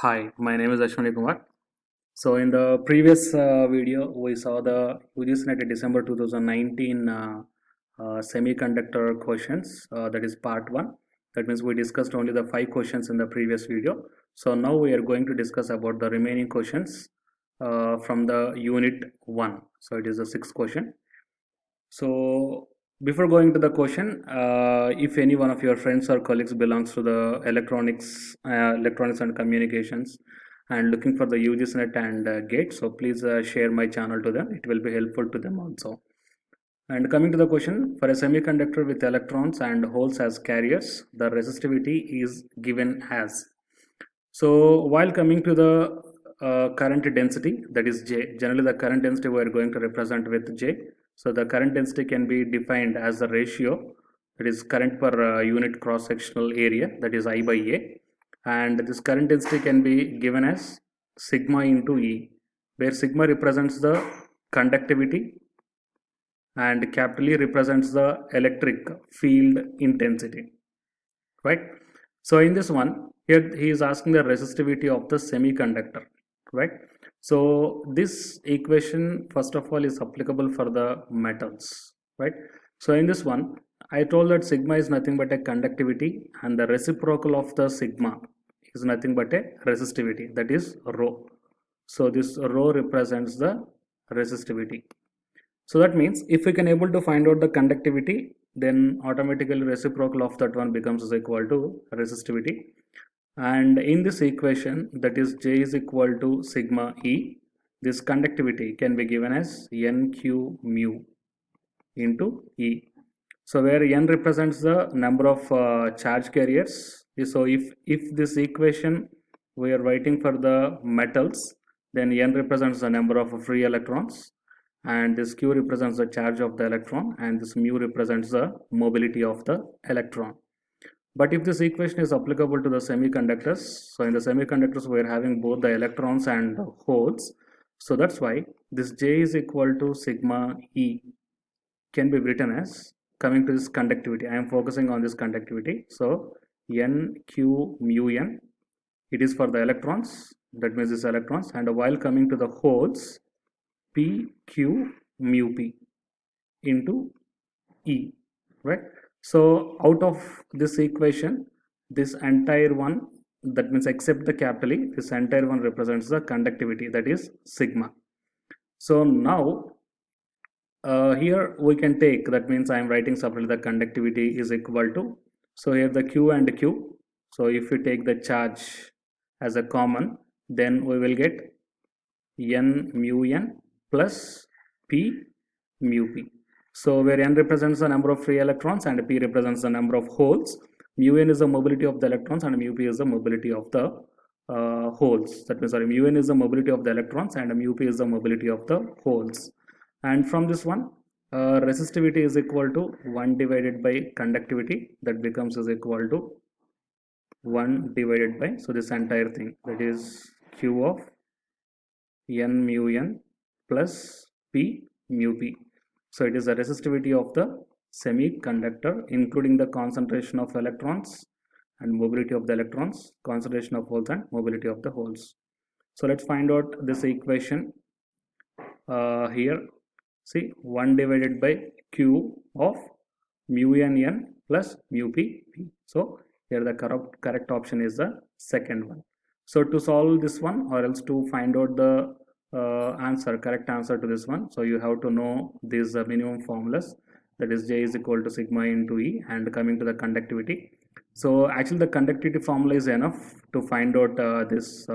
Hi, my name is Ashwani Kumar. So in the previous video, we saw the UGC December 2019 semiconductor questions. That is part one. That means we discussed only the 5 questions in the previous video. So now we are going to discuss about the remaining questions from the unit one. So it is the sixth question. So before going to the question, if any one of your friends or colleagues belongs to the electronics and communications and looking for the UGC net and gate, so please share my channel to them. It will be helpful to them also. And coming to the question, for a semiconductor with electrons and holes as carriers, the resistivity is given as. So while coming to the current density, that is J, generally the current density we are going to represent with J. So the current density can be defined as the ratio, that is current per unit cross-sectional area, that is I by A. And this current density can be given as sigma into E, where sigma represents the conductivity and capital E represents the electric field intensity, right? So in this one, here he is asking the resistivity of the semiconductor, right? So this equation, first of all, is applicable for the metals, right? So in this one, I told that sigma is nothing but a conductivity and the reciprocal of the sigma is nothing but a resistivity, that is rho. So this rho represents the resistivity. So that means if we can able to find out the conductivity, then automatically reciprocal of that one becomes is equal to resistivity. And in this equation, that is J is equal to sigma E, this conductivity can be given as NQ mu into E. So where N represents the number of charge carriers. So if this equation we are writing for the metals, then N represents the number of free electrons, and this Q represents the charge of the electron, and this mu represents the mobility of the electron. But if this equation is applicable to the semiconductors, so in the semiconductors we are having both the electrons and the holes, so that's why this J is equal to sigma E can be written as, coming to this conductivity, I am focusing on this conductivity, so NQ mu N, it is for the electrons, that means this electrons, and while coming to the holes, PQ mu P into E, right? So out of this equation, this entire one, that means except the capital E, this entire one represents the conductivity, that is sigma. So now here we can take, that means I am writing separately the conductivity is equal to, so here the Q and Q, so if you take the charge as a common, then we will get N mu N plus P mu P. So where N represents the number of free electrons and P represents the number of holes, mu N is the mobility of the electrons and mu P is the mobility of the holes. That means, sorry, mu N is the mobility of the electrons and mu P is the mobility of the holes. And from this one, resistivity is equal to 1 divided by conductivity, that becomes is equal to 1 divided by, so this entire thing, that is Q of N mu N plus P mu P. So it is the resistivity of the semiconductor, including the concentration of electrons and mobility of the electrons, concentration of holes and mobility of the holes. So let's find out this equation here. See, 1 divided by Q of mu N plus mu P. So here the correct option is the second one. So to solve this one, or else to find out the correct answer to this one, so you have to know these minimum formulas, that is J is equal to sigma into E, and coming to the conductivity. So actually the conductivity formula is enough to find out this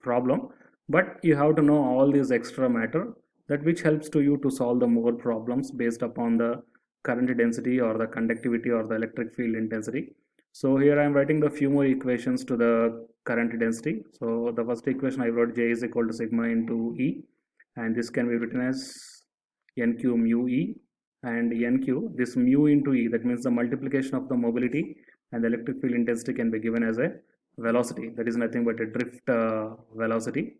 problem, but you have to know all these extra matter, that which helps to you to solve the more problems based upon the current density or the conductivity or the electric field intensity. So here I am writing the few more equations to the current density. So the first equation I wrote, J is equal to sigma into E, and this can be written as NQ mu E, and NQ, this mu into E, that means the multiplication of the mobility and the electric field intensity can be given as a velocity, that is nothing but a drift velocity.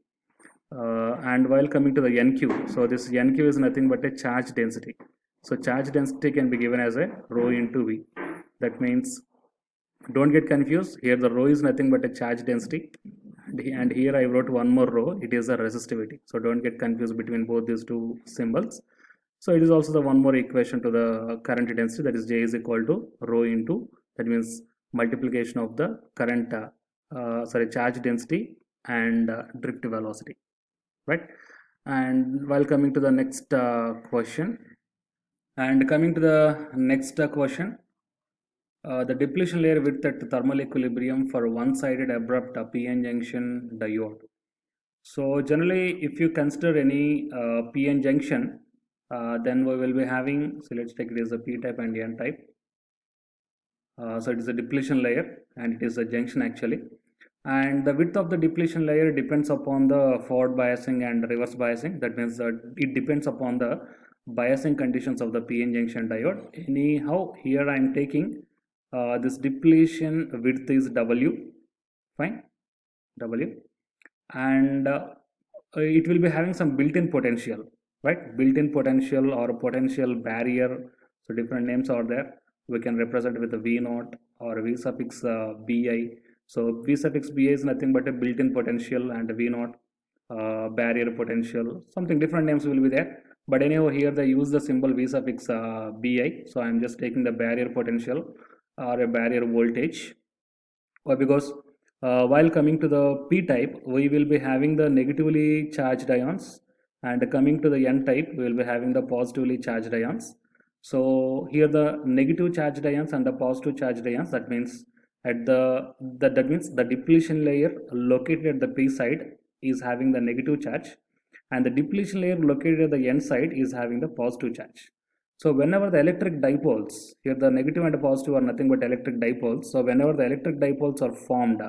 And while coming to the NQ, so this NQ is nothing but a charge density. So charge density can be given as a rho into V. That means, don't get confused, here the rho is nothing but a charge density, and here I wrote one more row, it is a resistivity, so don't get confused between both these two symbols. So it is also the one more equation to the current density, that is J is equal to rho into, that means multiplication of the current charge density and drift velocity, right? And while coming to the next question, the depletion layer width at thermal equilibrium for one-sided abrupt p-n junction diode. So generally, if you consider any p-n junction, then we will be having, so let's take it as a p-type and n-type. So it is a depletion layer and it is a junction actually. And the width of the depletion layer depends upon the forward biasing and reverse biasing. That means that it depends upon the biasing conditions of the p-n junction diode. Anyhow, here I am taking this depletion width is W, fine, W, and it will be having some built-in potential, right? Built-in potential or potential barrier. So different names are there. We can represent with a V naught or V suffix Bi. So V suffix Bi is nothing but a built-in potential, and V naught barrier potential. Something different names will be there. But anyhow, here they use the symbol V suffix Bi. So I'm just taking the barrier potential or a barrier voltage, or because while coming to the p-type, we will be having the negatively charged ions, and coming to the n-type, we will be having the positively charged ions. So here the negative charged ions and the positive charged ions, that means at that means the depletion layer located at the p side is having the negative charge, and the depletion layer located at the n side is having the positive charge. So whenever the electric dipoles, here the negative and positive are nothing but electric dipoles. So whenever the electric dipoles are formed,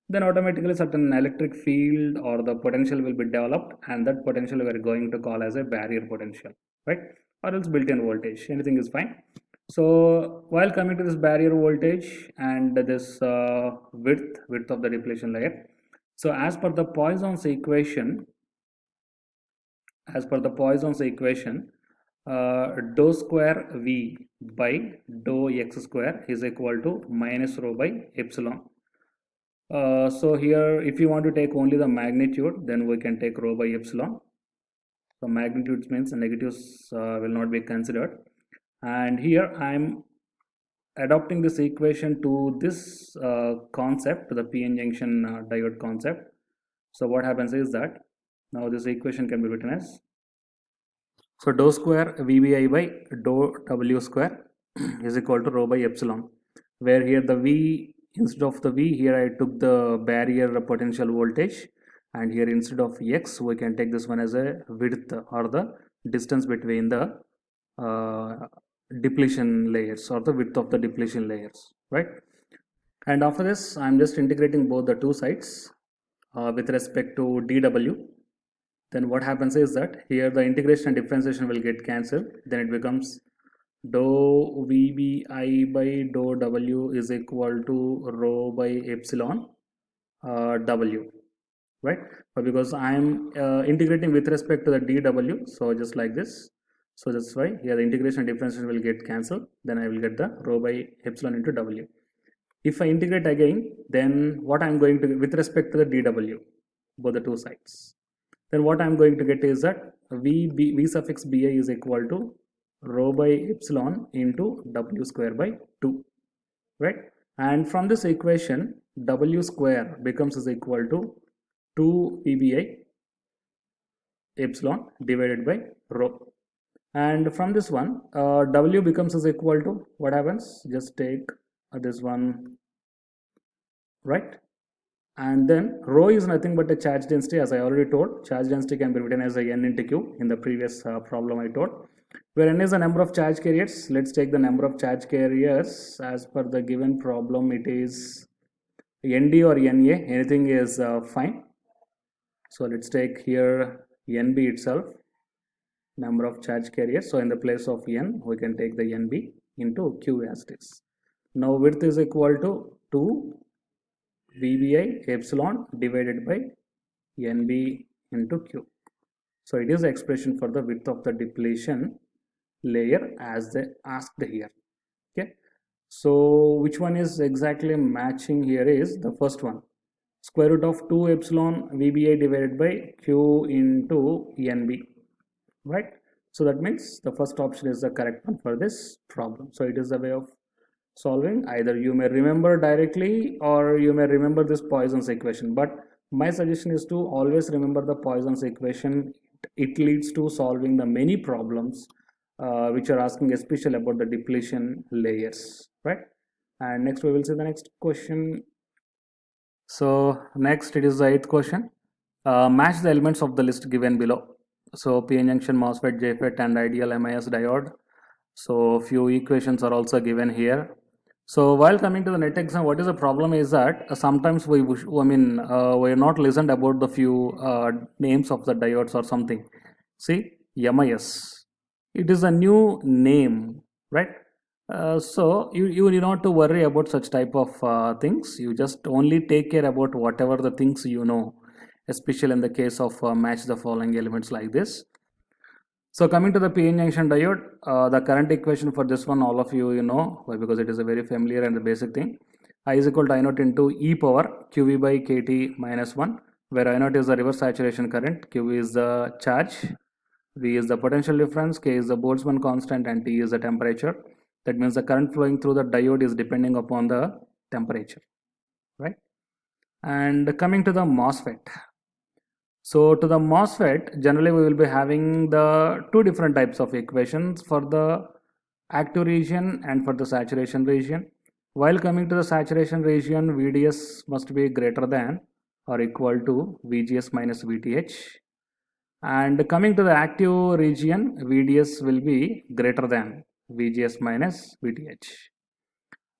then automatically certain electric field or the potential will be developed, and that potential we are going to call as a barrier potential, right? Or else built-in voltage, anything is fine. So while coming to this barrier voltage and this width of the depletion layer, so as per the Poisson's equation, dou square V by dou x square is equal to minus rho by epsilon. So here, if you want to take only the magnitude, then we can take rho by epsilon. So magnitudes means negatives will not be considered. And here I am adopting this equation to this concept, to the p-n junction diode concept. So what happens is that now this equation can be written as, so dou square VBI by dou W square is equal to rho by epsilon, where here the V, instead of the V, here I took the barrier potential voltage, and here instead of X, we can take this one as a width or the distance between the depletion layers, or the width of the depletion layers, right? And after this, I'm just integrating both the two sides with respect to dW. Then what happens is that here the integration and differentiation will get cancelled. Then it becomes dou VBI by dou W is equal to rho by epsilon W, right? But because I am integrating with respect to the dW, so just like this. So that's why here the integration and differentiation will get cancelled. Then I will get the rho by epsilon into W. If I integrate again, then what I'm going to, with respect to the dW, both the two sides, then what I'm going to get is that V suffix Bi is equal to rho by epsilon into W square by 2, right? And from this equation, W square becomes is equal to 2 VBI epsilon divided by rho. And from this one, W becomes is equal to, what happens? Just take this one, right? And then rho is nothing but a charge density. As I already told, charge density can be written as a n into q in the previous problem I told, where n is the number of charge carriers. Let's take the number of charge carriers. As per the given problem, it is nd or na, anything is fine. So let's take here nb itself, number of charge carriers. So in the place of n, we can take the nb into q as it is. Now width is equal to 2 VBI epsilon divided by NB into Q. So it is the expression for the width of the depletion layer as they asked here. Okay. So which one is exactly matching here is the first one. square root of 2 epsilon VBI divided by Q into NB, right? So that means the first option is the correct one for this problem. So it is the way of solving. Either you may remember directly or you may remember this Poisson's equation, but my suggestion is to always remember the Poisson's equation. It leads to solving the many problems which are asking especially about the depletion layers, right? And next we will see the next question. So next it is the 8th question. Match the elements of the list given below. So PN junction, MOSFET, JFET and ideal MIS diode. So few equations are also given here. So while coming to the NET exam, what is the problem is that sometimes we're not listened about the few names of the diodes or something. See, MIS, it is a new name, right? So you need not to worry about such type of things. You just only take care about whatever the things you know, especially in the case of match the following elements like this. So coming to the PN junction diode, the current equation for this one, all of you know, why? Because it is a very familiar and the basic thing. I is equal to I naught into e power QV by KT minus 1, where I naught is the reverse saturation current, QV is the charge, V is the potential difference, K is the Boltzmann constant, and T is the temperature. That means the current flowing through the diode is depending upon the temperature, right? And coming to the MOSFET. So to the MOSFET, generally we will be having the two different types of equations for the active region and for the saturation region. While coming to the saturation region, VDS must be greater than or equal to VGS minus VTH. And coming to the active region, VDS will be greater than VGS minus VTH.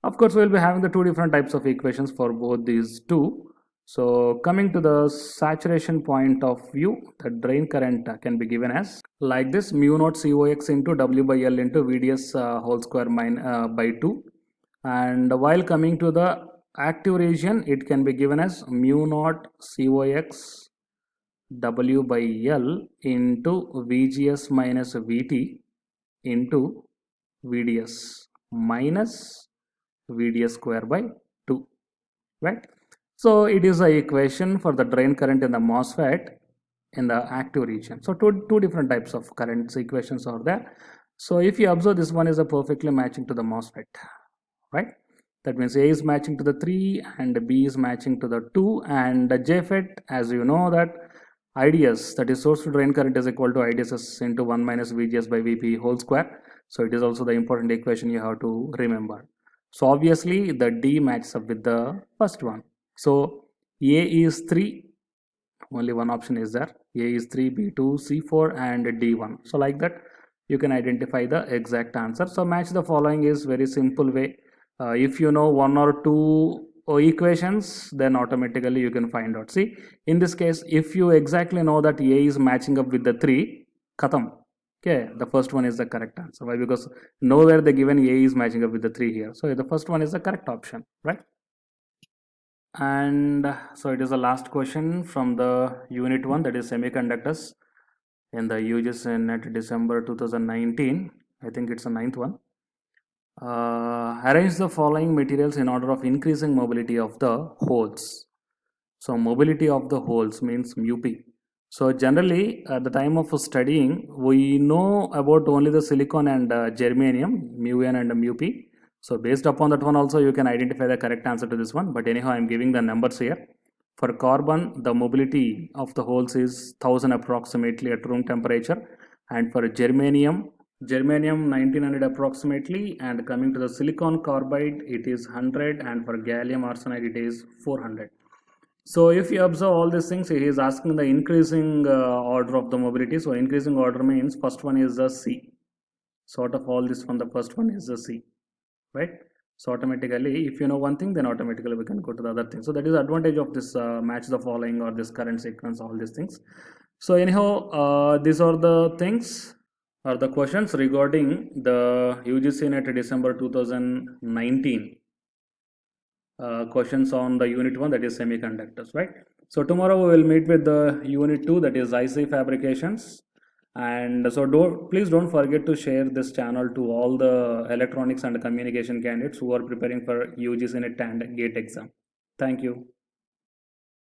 Of course, we will be having the two different types of equations for both these two. So coming to the saturation point of view, the drain current can be given as like this: mu naught COX into W by L into VDS whole square by 2. And while coming to the active region, it can be given as mu naught COX W by L into VGS minus VT into VDS minus VDS square by 2, right? So it is the equation for the drain current in the MOSFET in the active region. So two different types of currents equations are there. So if you observe, this one is a perfectly matching to the MOSFET, right? That means A is matching to the 3 and B is matching to the 2, and the JFET, as you know, that IDS, that is source to drain current, is equal to IDS into 1 minus VGS by VP whole square. So it is also the important equation you have to remember. So obviously the D matches up with the first one. So A is 3, only one option is there. A is 3, B 2, C 4 and D 1. So like that you can identify the exact answer. So match the following is very simple way. If you know one or two equations, then automatically you can find out. See, in this case, if you exactly know that A is matching up with the 3, khatam. Okay, the first one is the correct answer. Why? Because nowhere they given A is matching up with the 3 here. So the first one is the correct option, right? And so it is the last question from the unit 1, that is semiconductors, in the UGC NET December 2019. I think it's the 9th one. Arrange the following materials in order of increasing mobility of the holes. So mobility of the holes means mu p. So generally at the time of studying, we know about only the silicon and germanium, mu n and mu p. So based upon that one also you can identify the correct answer to this one. But anyhow, I am giving the numbers here. For carbon, the mobility of the holes is 1000 approximately at room temperature, and for germanium 1900 approximately, and coming to the silicon carbide it is 100, and for gallium arsenide it is 400. So if you observe all these things, he is asking the increasing order of the mobility. So increasing order means first one is the C. Sort of all this one, the first one is the C, right? So automatically, if you know one thing, then automatically we can go to the other thing. So that is the advantage of this match the following or this current sequence, all these things. So anyhow, these are the things or the questions regarding the UGC NET December 2019 questions on the unit 1, that is semiconductors, right? So tomorrow we will meet with the unit 2, that is IC fabrications. And so please don't forget to share this channel to all the electronics and communication candidates who are preparing for UGC NET and GATE exam. Thank you.